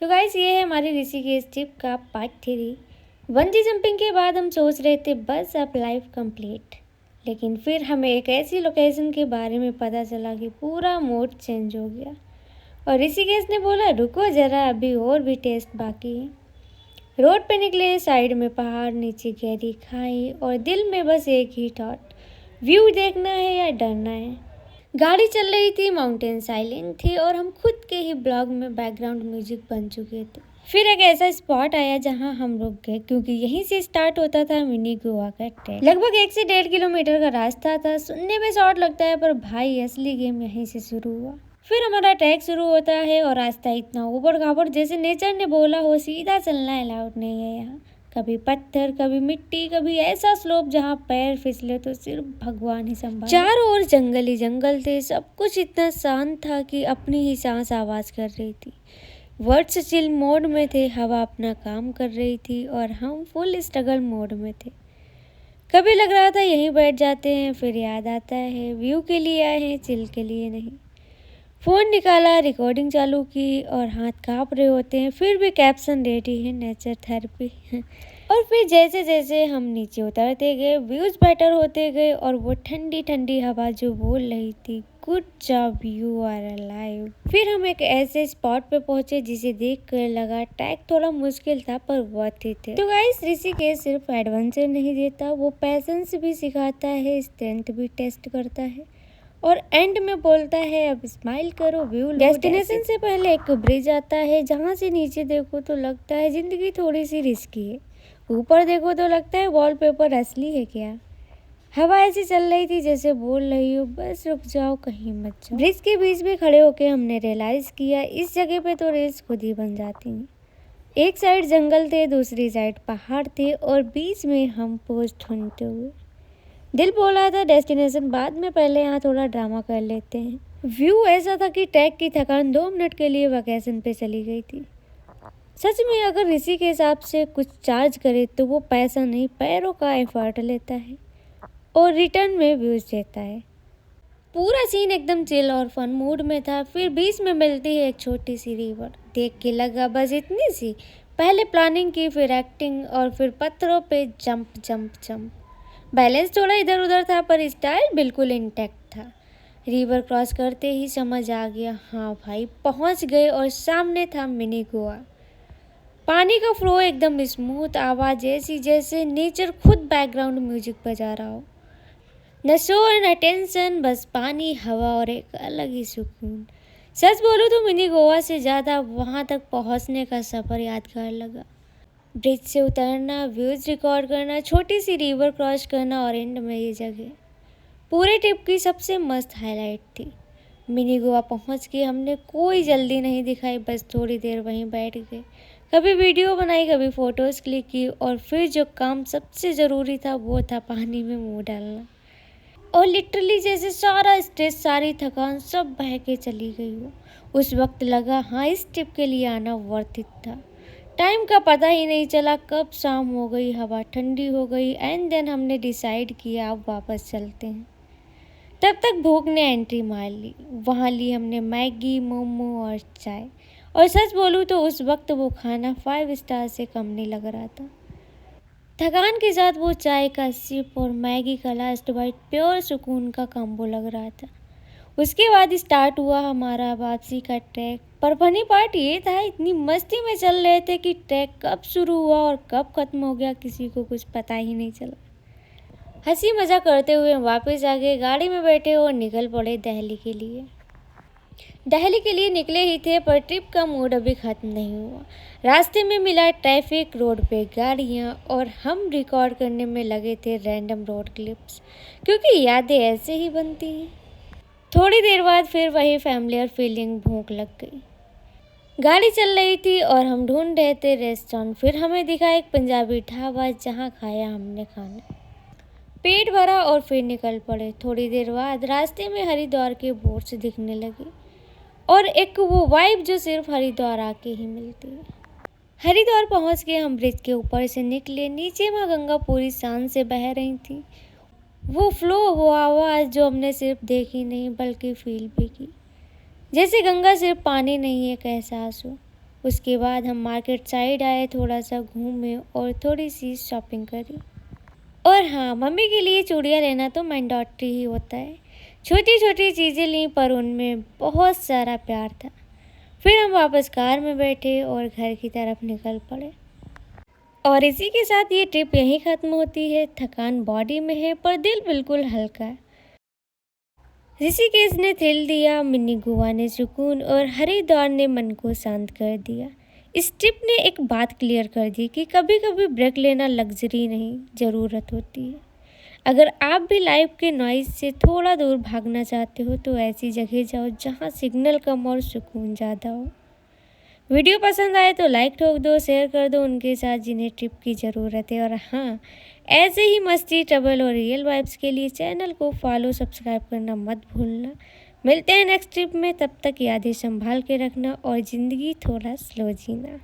तो गाइस ये है हमारी ऋषिकेश ट्रिप का पार्ट 3। बंजी जंपिंग के बाद हम सोच रहे थे बस अब लाइफ कंप्लीट, लेकिन फिर हमें एक ऐसी लोकेशन के बारे में पता चला कि पूरा मूड चेंज हो गया और ऋषिकेश ने बोला रुको ज़रा, अभी और भी टेस्ट बाकी है। रोड पे निकले, साइड में पहाड़, नीचे गहरी खाई और दिल में बस एक ही थॉट, व्यू देखना है या डरना है। गाड़ी चल रही थी, माउंटेन साइलेंट थी और हम खुद के ही ब्लॉग में बैकग्राउंड म्यूजिक बन चुके थे। फिर एक ऐसा स्पॉट आया जहां हम रुक गए क्योंकि यहीं से स्टार्ट होता था मिनी गोवा का ट्रैक। लगभग 1 से 1.5 किलोमीटर का रास्ता था। सुनने में शॉर्ट लगता है पर भाई असली गेम यहीं से शुरू हुआ। फिर हमारा ट्रैक शुरू होता है और रास्ता इतना ऊबड़ खाबड़ जैसे नेचर ने बोला हो सीधा चलना अलाउड नहीं है यहाँ। कभी पत्थर, कभी मिट्टी, कभी ऐसा स्लोप जहाँ पैर फिसले तो सिर्फ भगवान ही संभाले। चारों ओर जंगल ही जंगल थे। सब कुछ इतना शांत था कि अपनी ही सांस आवाज कर रही थी। वर्ड्स चिल मोड में थे, हवा अपना काम कर रही थी और हम फुल स्ट्रगल मोड में थे। कभी लग रहा था यहीं बैठ जाते हैं, फिर याद आता है व्यू के लिए आए हैं, चिल के लिए नहीं। फ़ोन निकाला, रिकॉर्डिंग चालू की और हाथ काँप रहे होते हैं, फिर भी कैप्शन रेडी है, नेचर थेरेपी। और फिर जैसे जैसे हम नीचे उतरते गए, व्यूज़ बेटर होते गए और वो ठंडी ठंडी हवा जो बोल रही थी good job you are alive. फिर हम एक ऐसे स्पॉट पे पहुंचे जिसे देख कर लगा ट्रैक थोड़ा मुश्किल था पर वर्थ इट है। तो गाइस ऋषिकेश सिर्फ एडवेंचर नहीं देता, वो पैशंस भी सिखाता है, स्ट्रेंथ भी टेस्ट करता है और एंड में बोलता है अब स्माइल करो, व्यू। डेस्टिनेशन से पहले एक ब्रिज आता है जहाँ से नीचे देखो तो लगता है जिंदगी थोड़ी सी रिस्की है, ऊपर देखो तो लगता है वॉलपेपर असली है क्या। हवा ऐसी चल रही थी जैसे बोल रही हो बस रुक जाओ, कहीं मत जाओ। ब्रिज के बीच में खड़े होके हमने रियलाइज किया इस जगह पे तो रेस खुद ही बन जाती है। एक साइड जंगल थे, दूसरी साइड पहाड़ थे और बीच में हम पोस्ट ढूंढते हुए। दिल बोला था डेस्टिनेशन बाद में, पहले यहाँ थोड़ा ड्रामा कर लेते हैं। व्यू ऐसा था कि ट्रैक की थकान 2 मिनट के लिए वैकेशन पे चली गई थी। सच में अगर ऋषि के हिसाब से कुछ चार्ज करे तो वो पैसा नहीं, पैरों का एफर्ट लेता है और रिटर्न में व्यूज देता है। पूरा सीन एकदम चिल और फन मूड में था। फिर बीच में मिलती है एक छोटी सी रिवर, देख के लगा बस इतनी सी। पहले प्लानिंग की, फिर एक्टिंग और फिर पत्थरों पे जंप जंप जंप। बैलेंस थोड़ा इधर उधर था पर स्टाइल बिल्कुल इंटैक्ट था। रिवर क्रॉस करते ही समझ आ गया हाँ भाई पहुंच गए और सामने था मिनी गोवा। पानी का फ्लो एकदम स्मूथ, आवाज़ ऐसी जैसे नेचर खुद बैकग्राउंड म्यूजिक बजा रहा हो। न शोर न टेंशन, बस पानी, हवा और एक अलग ही सुकून। सच बोलूँ तो मिनी गोवा से ज़्यादा वहाँ तक पहुँचने का सफ़र यादगार लगा। ब्रिज से उतरना, व्यूज़ रिकॉर्ड करना, छोटी सी रिवर क्रॉस करना और एंड में ये जगह पूरे ट्रिप की सबसे मस्त हाईलाइट थी। मिनी गोवा पहुँच के हमने कोई जल्दी नहीं दिखाई, बस थोड़ी देर वहीं बैठ गए। कभी वीडियो बनाई, कभी फ़ोटोज़ क्लिक की और फिर जो काम सबसे ज़रूरी था वो था पानी में मुँह डालना। और लिटरली जैसे सारा स्ट्रेस, सारी थकान सब बह के चली गई हो। उस वक्त लगा हाँ इस ट्रिप के लिए आना वर्थ इट था। टाइम का पता ही नहीं चला कब शाम हो गई, हवा ठंडी हो गई एंड देन हमने डिसाइड किया अब वापस चलते हैं। तब तक भूख ने एंट्री मार ली। वहाँ ली हमने मैगी, मोमो और चाय। और सच बोलूँ तो उस वक्त वो खाना 5 स्टार से कम नहीं लग रहा था। थकान के साथ वो चाय का सिप और मैगी का लास्ट बाइट प्योर सुकून का कॉम्बो लग रहा था। उसके बाद स्टार्ट हुआ हमारा वापसी का ट्रैक। पर फनी पार्ट ये था इतनी मस्ती में चल रहे थे कि ट्रैक कब शुरू हुआ और कब खत्म हो गया किसी को कुछ पता ही नहीं चला। हंसी मजाक करते हुए हम वापस आ गए, गाड़ी में बैठे और निकल पड़े दिल्ली के लिए। दिल्ली के लिए निकले ही थे पर ट्रिप का मूड अभी ख़त्म नहीं हुआ। रास्ते में मिला ट्रैफिक, रोड पे गाड़ियाँ और हम रिकॉर्ड करने में लगे थे रैंडम रोड क्लिप्स, क्योंकि यादें ऐसे ही बनती हैं। थोड़ी देर बाद फिर वही फैमिलियर फीलिंग, भूख लग गई। गाड़ी चल रही थी और हम ढूंढ रहे थे रेस्टोरेंट। फिर हमें दिखा एक पंजाबी ढाबा जहाँ खाया हमने खाना, पेट भरा और फिर निकल पड़े। थोड़ी देर बाद रास्ते में हरिद्वार के बोर्ड्स दिखने लगे और एक वो वाइब जो सिर्फ हरिद्वार आके ही मिलती है। हरिद्वार पहुंच के हम ब्रिज के ऊपर से निकले। नीचे माँ गंगा पूरी शान से बह रही थी। वो फ्लो, वो आवाज़ जो हमने सिर्फ देखी नहीं बल्कि फील भी की। जैसे गंगा सिर्फ पानी नहीं एक एहसास हो। उसके बाद हम मार्केट साइड आए, थोड़ा सा घूमे और थोड़ी सी शॉपिंग करी। और हाँ, मम्मी के लिए चूड़ियाँ लेना तो मैंडेटरी ही होता है। छोटी छोटी चीज़ें लीं पर उनमें बहुत सारा प्यार था। फिर हम वापस कार में बैठे और घर की तरफ निकल पड़े। और इसी के साथ ये ट्रिप यहीं ख़त्म होती है। थकान बॉडी में है पर दिल बिल्कुल हल्का है। ऋषिकेश ने थ्रिल दिया, मिनी गोवा ने सुकून और हरिद्वार ने मन को शांत कर दिया। इस ट्रिप ने एक बात क्लियर कर दी कि कभी कभी ब्रेक लेना लग्जरी नहीं, ज़रूरत होती है। अगर आप भी लाइफ के नॉइज़ से थोड़ा दूर भागना चाहते हो तो ऐसी जगह जाओ जहाँ सिग्नल कम और सुकून ज़्यादा हो। वीडियो पसंद आए तो लाइक ठोक दो, शेयर कर दो उनके साथ जिन्हें ट्रिप की ज़रूरत है। और हाँ, ऐसे ही मस्ती, ट्रबल और रियल वाइब्स के लिए चैनल को फॉलो सब्सक्राइब करना मत भूलना। मिलते हैं नेक्स्ट ट्रिप में, तब तक यादें संभाल के रखना और ज़िंदगी थोड़ा स्लो जीना।